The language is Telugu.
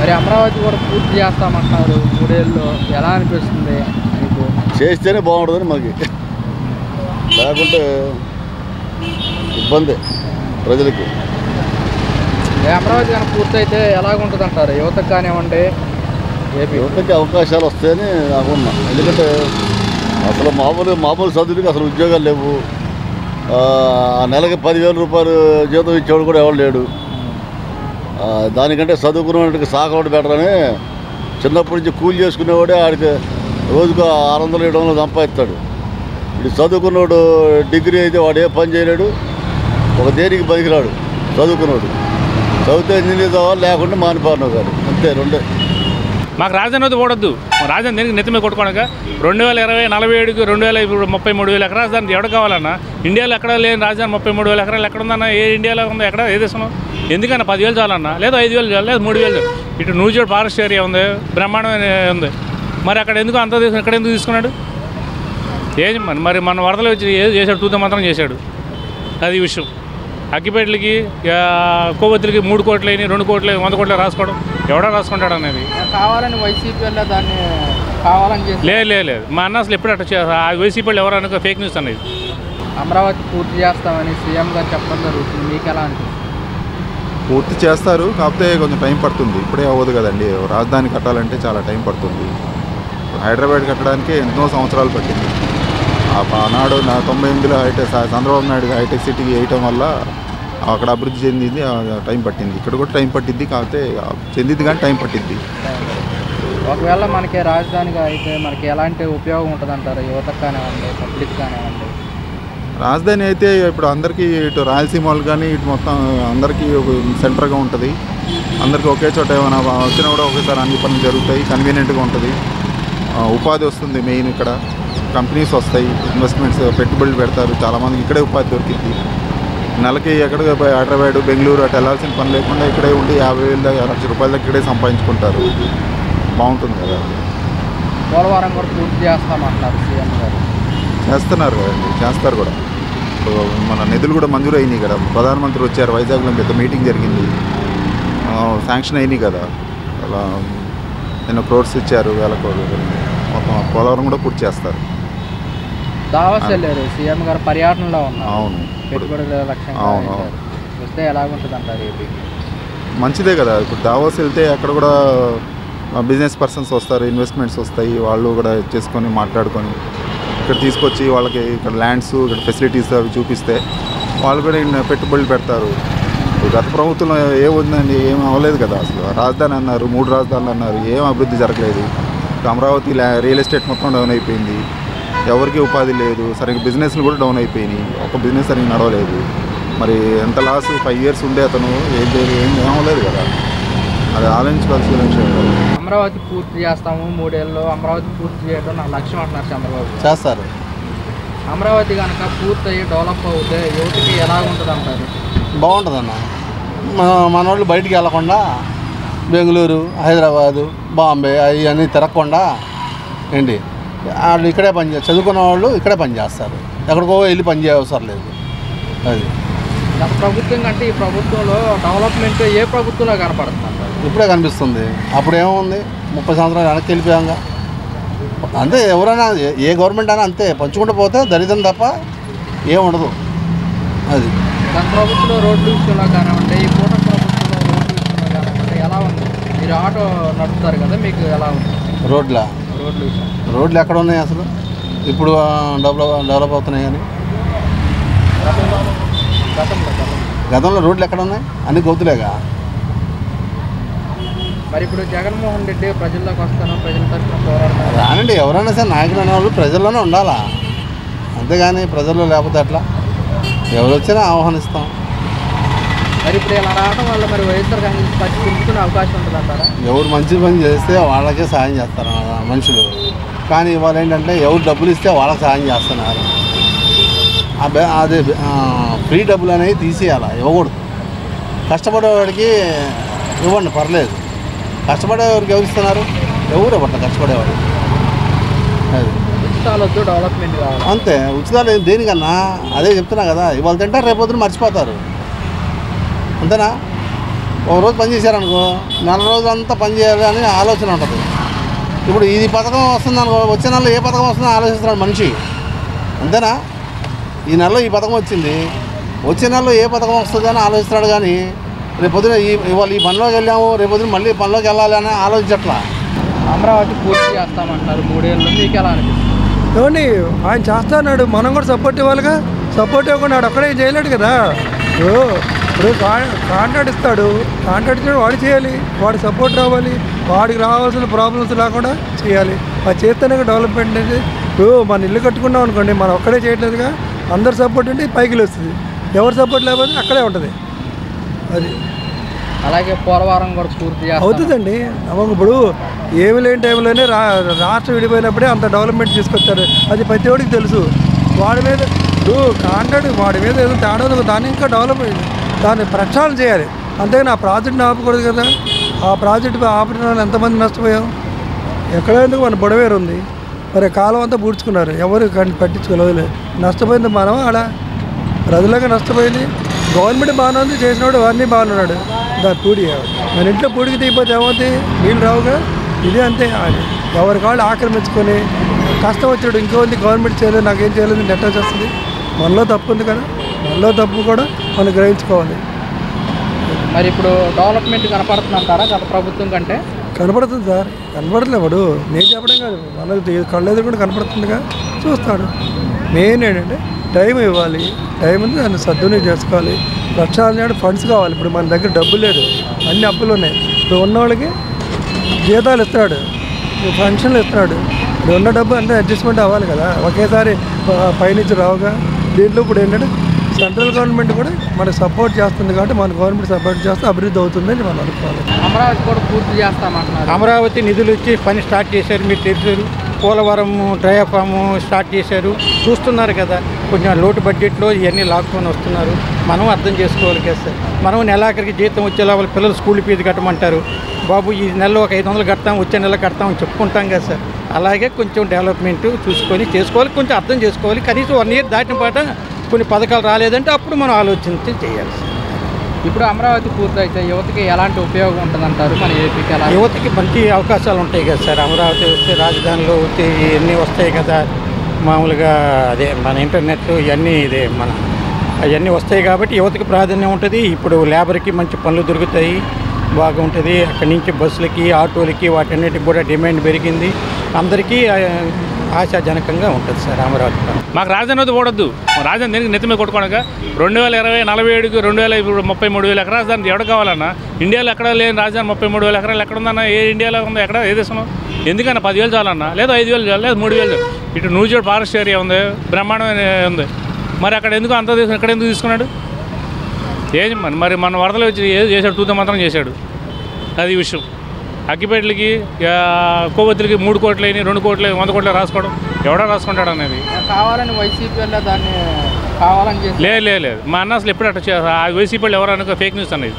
మరి అమరావతి కూడా పూర్తి చేస్తామంటున్నారు 3 ఏళ్ళలో, ఎలా అనిపిస్తుంది మీకు? చేస్తేనే బాగుంటుందని మాకు, లేకుంటే ఇబ్బంది ప్రజలకి. అమరావతి కనుక పూర్తయితే ఎలాగుంటుంది అంటారు? యువతకు కానివ్వండి, యువతకి అవకాశాలు వస్తాయని నాకున్నా. ఎందుకంటే అసలు మామూలు చదువులకి అసలు ఉద్యోగాలు లేవు. నెలకి 10,000 రూపాయలు జీతం ఇచ్చేవాడు కూడా ఎవరు లేడు. దానికంటే చదువుకునేవాడికి సాకవాడు బెటర్ అని చిన్నప్పటి నుంచి కూలి చేసుకునేవాడే ఆడికి రోజుకు 600-700 సంపాదిస్తాడు. ఇప్పుడు చదువుకున్నవాడు డిగ్రీ అయితే వాడు ఏ పని చేయలేడు, ఒక దేనికి పనికిరాడు. చదువుకున్నాడు చదివితే ఇంజనీర్ చదవాలి, లేకుంటే మానిపారినావు కాదు, అంతే రెండే. మాకు రాజధాని వద్దు ఓడొద్దు. రాజధాని దేనికి నెత్తి మీద కొట్టుకోనక 2020 47కి 33,000 ఎకరాలు దానికి ఎవడ కావాలన్నా? ఇండియాలో ఎక్కడ లేని రాజధాని 33,000 ఎకరాలు ఎక్కడ ఉందన్న? ఏ ఇండియాలో ఉందో? ఎక్కడ? ఏ దేశంలో? ఎందుకన్నా 10,000 చాలన్నా? లేదా 5,000 చాలు, లేదా 3,000. ఇటు నూజివీడు ఫారెస్ట్ ఏరియా ఉంది, బ్రహ్మాండమైన ఉంది. మరి అక్కడ ఎందుకు అంత దేశం ఎక్కడ ఎందుకు తీసుకున్నాడు? ఏం మరి మన వరదలు వచ్చి ఏదో చేశాడు, తూత మంత్రం చేశాడు. అది విషయం. అగ్గిపేటలకి కొవ్వొత్తులకి 3 కోట్లు అయినాయి, 2 కోట్లు 100 కోట్లు రాసుకోవడం ఎవడో రాసుకుంటాడు అనేది. కావాలని వైసీపీ వాళ్ళు దాన్ని కావాలని లేదు. మా అన్న అసలు ఎప్పుడు అట్లా వైసీపీ వాళ్ళు ఎవరు అనుకో ఫేక్ న్యూస్ అనేది. అమరావతి పూర్తి చేస్తామని సీఎం గారు చెప్పడం జరుగుతుంది, మీకు ఎలా అనిపిస్తుంది? పూర్తి చేస్తారు, కాకపోతే కొంచెం టైం పడుతుంది. ఇప్పుడే అవ్వదు కదండి. రాజధాని కట్టాలంటే చాలా టైం పడుతుంది. హైదరాబాద్ కట్టడానికి ఎన్నో సంవత్సరాలు పట్టింది. ఆనాడు 98లో చంద్రబాబు నాయుడు హైటెక్ సిటీకి వేయటం వల్ల అక్కడ అభివృద్ధి చెందింది, టైం పట్టింది. ఇక్కడ కూడా టైం పట్టింది, కాకపోతే చెందింది కానీ టైం పట్టింది. ఒకవేళ మనకి రాజధానిగా అయితే మనకి ఎలాంటి ఉపయోగం ఉంటుంది అంటారు? యువతకు కానివ్వండి, పబ్లిక్ కానివ్వండి. రాజధాని అయితే ఇప్పుడు అందరికీ ఇటు రాయలసీమ వాళ్ళు కానీ ఇటు మొత్తం అందరికీ సెంటర్గా ఉంటుంది. అందరికీ ఒకే చోట ఏమైనా వచ్చినా కూడా ఒకేసారి అన్ని పనులు జరుగుతాయి, కన్వీనియంట్గా ఉంటుంది. ఉపాధి వస్తుంది. మెయిన్ ఇక్కడ కంపెనీస్ వస్తాయి, ఇన్వెస్ట్మెంట్స్ పెట్టుబడులు పెడతారు. చాలామందికి ఇక్కడే ఉపాధి దొరికింది. నెలకి ఎక్కడికి హైదరాబాద్ బెంగళూరు అటు వెళ్ళాల్సిన పని లేకుండా ఇక్కడే ఉండి 50,000 లక్ష రూపాయల ఇక్కడే సంపాదించుకుంటారు. బాగుంటుంది కదా. పోలవరం కూడా పూర్తి చేస్తామంటారు సీఎం గారు. చేస్తున్నారు కదండి, చేస్తారు కూడా. మన నిధులు కూడా మంజూరు అయినాయి కదా. ప్రధానమంత్రి వచ్చారు, వైజాగ్లో పెద్ద మీటింగ్ జరిగింది, శాంక్షన్ అయినాయి కదా. అలా నిన్న క్రోర్స్ ఇచ్చారు, 1,000 కోట్లు. మొత్తం పోలవరం కూడా పూర్తి చేస్తారు. దావాస్ వెళ్ళారు సీఎం గారు, పర్యటనలో ఉన్నారు. అవును, పెట్టుబడుల లక్ష్యంగా వస్తే ఎలాగుంటుంది అంటారు ఏపీకి? మంచిదే కదా. ఇప్పుడు దావాస్ వెళ్తే అక్కడ కూడా బిజినెస్ పర్సన్స్ వస్తారు, ఇన్వెస్ట్మెంట్స్ వస్తాయి. వాళ్ళు కూడా చేసుకొని మాట్లాడుకొని ఇక్కడ తీసుకొచ్చి వాళ్ళకి ఇక్కడ ల్యాండ్స్, ఇక్కడ ఫెసిలిటీస్ అవి చూపిస్తే వాళ్ళు కూడా పెట్టుబడులు పెడతారు. గత ప్రభుత్వంలో ఏముందండి? ఏం అవ్వలేదు కదా. అసలు రాజధాని అన్నారు, 3 రాజధానులు అన్నారు, ఏం అభివృద్ధి జరగలేదు. అమరావతి రియల్ ఎస్టేట్ మొత్తం డౌన్ అయిపోయింది, ఎవరికి ఉపాధి లేదు. సరిగ్గా బిజినెస్లు కూడా డౌన్ అయిపోయినాయి, ఒక బిజినెస్ సరిగ్గా నడవలేదు. మరి ఎంత లాస్? 5 years ఉండే అతను ఏం అవ్వలేదు కదా. అది ఆలోచించుకోవాల్సిన విషయం. అమరావతి పూర్తి చేస్తాము 3 ఏళ్ళలో, అమరావతి పూర్తి చేయడం నా లక్ష్యం అంటున్నారు చంద్రబాబు. చేస్తారు. అమరావతి కనుక పూర్తి అయ్యి డెవలప్ అవుతే యువతకి ఎలా ఉంటుంది అంటారు? బాగుంటుందన్న. మన వాళ్ళు బయటికి వెళ్ళకుండా బెంగళూరు, హైదరాబాదు, బాంబే అవన్నీ తిరగకుండా ఏంటి వాళ్ళు ఇక్కడే చదువుకున్న వాళ్ళు ఇక్కడే పనిచేస్తారు, ఎక్కడికో వెళ్ళి పనిచేయ అవసరం లేదు. అది గత ప్రభుత్వం కంటే ఈ ప్రభుత్వంలో డెవలప్మెంట్ ఏ ప్రభుత్వంలో కనపడుతుంది? ఇప్పుడే కనిపిస్తుంది. అప్పుడు ఏముంది? 30 సంవత్సరాలు వెనక్కి వెళ్ళిపోయాంగా. అంతే, ఎవరైనా ఏ గవర్నమెంట్ అయినా అంతే, పంచుకుంటూ పోతే దరిద్రం తప్ప ఏముండదు. అది గత ప్రభుత్వంలో రోడ్ల విషయంలో కానివ్వండి, ఈ పూట ప్రభుత్వంలో రోడ్ల విషయంలో కానివ్వండి ఎలా ఉంది? మీరు ఆటో నడుపుతారు కదా, మీకు ఎలా ఉంది రోడ్ల విషయం? రోడ్లు ఎక్కడ ఉన్నాయి అసలు? ఇప్పుడు డెవలప్ అవుతున్నాయి కానీ గతంలో రోడ్లు ఎక్కడ ఉన్నాయి? అన్ని గోతులేగా. మరి ఇప్పుడు జగన్మోహన్ రెడ్డి ప్రజల్లోకి వస్తాను, ప్రజల తరఫున పోరాడతారు. రానండి, ఎవరైనా సరే నాయకులు అనేవాళ్ళు ప్రజల్లోనే ఉండాలా, అంతేగాని ప్రజల్లో లేకపోతే అట్లా ఎవరు వచ్చినా ఆహ్వానిస్తాం. మరి ఇప్పుడు ఇలా రావడం వల్ల మరి వైఎస్ఆర్ కాంగ్రెస్ పార్టీ పెంచుకునే అవకాశం ఉంటుంది అంటారా? ఎవరు మంచి పని చేస్తే వాళ్ళకే సాయం చేస్తారు మనుషులు. కానీ ఇవాళ ఏంటంటే ఎవరు డబ్బులు ఇస్తే వాళ్ళకి సాయం చేస్తున్నారు. అదే ఫ్రీ డబ్బులు అనేవి తీసేయాలి, ఇవ్వకూడదు. కష్టపడేవాడికి ఇవ్వండి, పర్లేదు. కష్టపడేవాడికి ఎవరు ఇస్తున్నారు? ఎవరు ఇవ్వట్లేదు కష్టపడేవాడికి. అది ఉచితాలొద్దు, డెవలప్మెంట్ కావాలి అంతే. ఉచితాలు దేనికన్నా? అదే చెప్తున్నా కదా, ఇవాళ తింటారు, రేపొద్దున మర్చిపోతారు, అంతేనా? ఒక రోజు పని చేశారనుకో నెల రోజులంతా పని చేయాలి అని ఆలోచన ఉంటుంది. ఇప్పుడు ఇది పథకం వస్తుంది అనుకో, వచ్చే నెలలో ఏ పథకం వస్తుందో ఆలోచిస్తున్నాడు మనిషి, అంతేనా? ఈ నెలలో ఈ పథకం వచ్చింది, వచ్చే నెలలో ఏ పథకం వస్తుంది అని ఆలోచిస్తున్నాడు. కానీ రేపొద్దున ఇవాళ ఈ పనిలోకి వెళ్ళాము, రేపొద్దున మళ్ళీ పనిలోకి వెళ్ళాలి అని ఆలోచించట్లా. అమరావతి పూర్తి చేస్తామంటారు 3 ఏళ్ళు, మీకు ఎలా అనిపిస్తుంది? ఏమండి ఆయన చేస్తున్నాడు, మనం కూడా సపోర్ట్ ఇవ్వాలిగా. సపోర్ట్ ఇవ్వకుండా వాడు ఒక్కడే చేయలేడు కదా. ఇప్పుడు కాంట్రాక్ట్ ఇస్తాడు, కాంట్రాక్ట్ ఇచ్చాడు వాడు చేయాలి, వాడి సపోర్ట్ రావాలి, వాడికి రావాల్సిన ప్రాబ్లమ్స్ లేకుండా చేయాలి. అది చేస్తేనే డెవలప్మెంట్ అనేది. ఇప్పుడు మన ఇల్లు కట్టుకున్నాం అనుకోండి, మనం ఒక్కడే చేయట్లేదుగా, అందరు సపోర్ట్ ఉంటే పైకి వస్తుంది, ఎవరు సపోర్ట్ లేకపోతే అక్కడే ఉంటుంది. అది అలాగే పోలవరం కూడా పూర్తి అవుతుందండి. ఇప్పుడు ఏమి లేని టైంలోనే రాష్ట్రం విడిపోయినప్పుడే అంత డెవలప్మెంట్ తీసుకొచ్చారు. అది ప్రతి ఒడికి తెలుసు. వాడి మీద ఇప్పుడు కాంట్రాక్ట్ వాడి మీద ఏదో తేడా దాన్ని ఇంకా డెవలప్ దాన్ని ప్రక్షాళన చేయాలి. అంతేగాని ఆ ప్రాజెక్ట్ని ఆపకూడదు కదా. ఆ ప్రాజెక్టు ఆపిన వాళ్ళు ఎంతమంది నష్టపోయాం? ఎక్కడైనా మన బొడవేరు ఉంది, మరి కాలం అంతా పూడ్చుకున్నారు, ఎవరు పట్టించుకోలేదు. నష్టపోయింది మనం ఆడ ప్రజలుగా నష్టపోయింది. గవర్నమెంట్ బాగానే ఉంది, చేసినవాడు వాడిని బాగున్నాడు. దాని పూడి మన ఇంట్లో పూడికి తీయపోతే ఏమవుతుంది? నీళ్ళు రావుగా. ఇదే అంతే, ఎవరి కాళ్ళు ఆక్రమించుకొని కష్టం వచ్చాడు ఇంకోంది గవర్నమెంట్ చేయలేదు, నాకేం చేయలేదు, నెట్ వచ్చేస్తుంది. మనలో తప్పు ఉంది కదా, మనలో తప్పు కూడా మనం గ్రహించుకోవాలి. మరి ఇప్పుడు డెవలప్మెంట్ కనపడుతుందంటారా గత ప్రభుత్వం కంటే? కనపడుతుంది సార్, కనపడట్లేవాడు. నేను చెప్పడం కాదు, మనకు కళ్ళెదు కూడా కనపడుతుందిగా, చూస్తాడు. మెయిన్ ఏంటంటే టైం ఇవ్వాలి, టైం ఉంది దాన్ని సద్వినియోగం చేసుకోవాలి. లక్షాలు ఫండ్స్ కావాలి. ఇప్పుడు మన దగ్గర డబ్బు లేదు, అన్ని అప్పులు ఉన్నాయి. ఇప్పుడు ఉన్నవాళ్ళకి జీతాలు ఇస్తున్నాడు, ఫంక్షన్లు ఇస్తున్నాడు. ఇప్పుడు ఉన్న డబ్బు అంటే అడ్జస్ట్మెంట్ అవ్వాలి కదా, ఒకేసారి పైనుంచి రావుగా. దీంట్లో ఇప్పుడు ఏంటంటే సెంట్రల్ గవర్నమెంట్ కూడా మనకు సపోర్ట్ చేస్తుంది కాబట్టి మన గవర్నమెంట్ సపోర్ట్ చేస్తే అభివృద్ధి అవుతుందని మనం అనుకోవాలి. అమరావతి కూడా పూర్తి చేస్తామంటున్నారు. అమరావతి నిధులు ఇచ్చి పని స్టార్ట్ చేశారు, మీరు తెలుసు. పోలవరం డ్రైఫాము స్టార్ట్ చేశారు, చూస్తున్నారు కదా. కొంచెం లోటు బడ్జెట్లో ఇవన్నీ లాక్కొని వస్తున్నారు. మనం అర్థం చేసుకోవాలి కదా సార్. మనం నెలాఖరికి జీతం వచ్చేలా వాళ్ళ పిల్లలు స్కూల్ ఫీజు కట్టమంటారు. బాబు ఈ నెలలో ఒక 500 కడతాం, వచ్చే నెల కడతామని చెప్పుకుంటాం కదా సార్. అలాగే కొంచెం డెవలప్మెంట్ చూసుకొని చేసుకోవాలి, కొంచెం అర్థం చేసుకోవాలి. కనీసం 1 ఇయర్ దాటిన పాట కొన్ని పథకాలు రాలేదంటే అప్పుడు మనం ఆలోచించి చేయాలి సార్. ఇప్పుడు అమరావతి పూర్తయితే యువతకి ఎలాంటి ఉపయోగం ఉంటుందంటారు? మన ఏపీకి ఎలా? యువతకి మంచి అవకాశాలు ఉంటాయి కదా సార్. అమరావతి వస్తే రాజధానిలో వస్తే ఇవన్నీ వస్తాయి కదా. మామూలుగా అదే మన ఇంటర్నెట్ ఇవన్నీ ఇదే మన అవన్నీ వస్తాయి కాబట్టి యువతకి ప్రాధాన్యం ఉంటుంది. ఇప్పుడు లేబర్కి మంచి పనులు దొరుకుతాయి, బాగుంటుంది. అక్కడి నుంచి బస్సులకి ఆటోలకి వాటన్నిటికి కూడా డిమాండ్ పెరిగింది. అందరికీ ఆశాజనకంగా ఉంటుంది సార్ అమరావతి. మాకు రాజధాని వద్ద ఓడద్దు, రాజధాని దేనికి నెత్తి మీద కొట్టుకోనక 2020 47కి 2033 ఎకరాలు దానికి ఎవడ కావాలన్నా? ఇండియాలో ఎక్కడ లేని రాజధాని 33 ఎకరాలు ఎక్కడ ఉందన్నా? ఏ ఇండియాలో ఉందో? ఎక్కడ ఏ దేశంలో? ఎందుకన్నా 10,000 చాలన్నా? లేదా 5,000 చాలు, లేదా 3,000. ఇటు నూజివీడు ఫారెస్ట్ ఏరియా ఉంది, బ్రహ్మాండమైన ఉంది. మరి అక్కడ ఎందుకు అంత ఎక్కడ ఎందుకు తీసుకున్నాడు? ఏం మరి మన వరదలు వచ్చి ఏది చేశాడు? తూత మాత్రం చేశాడు. అది విషయం. అగ్గిపెట్లకి కొవ్వొత్తులకి 3 కోట్లు అయినాయి, 2 కోట్లు 100 కోట్లు రాసుకోవడం ఎవడో రాసుకుంటాడు అనేది. కావాలని వైసీపీ వల్ల దాన్ని కావాలని చేసి లేదు. మా అన్న అసలు ఎప్పుడు అట్లా వైసీపీ వాళ్ళు ఎవరు అనుకో ఫేక్ న్యూస్ అనేది.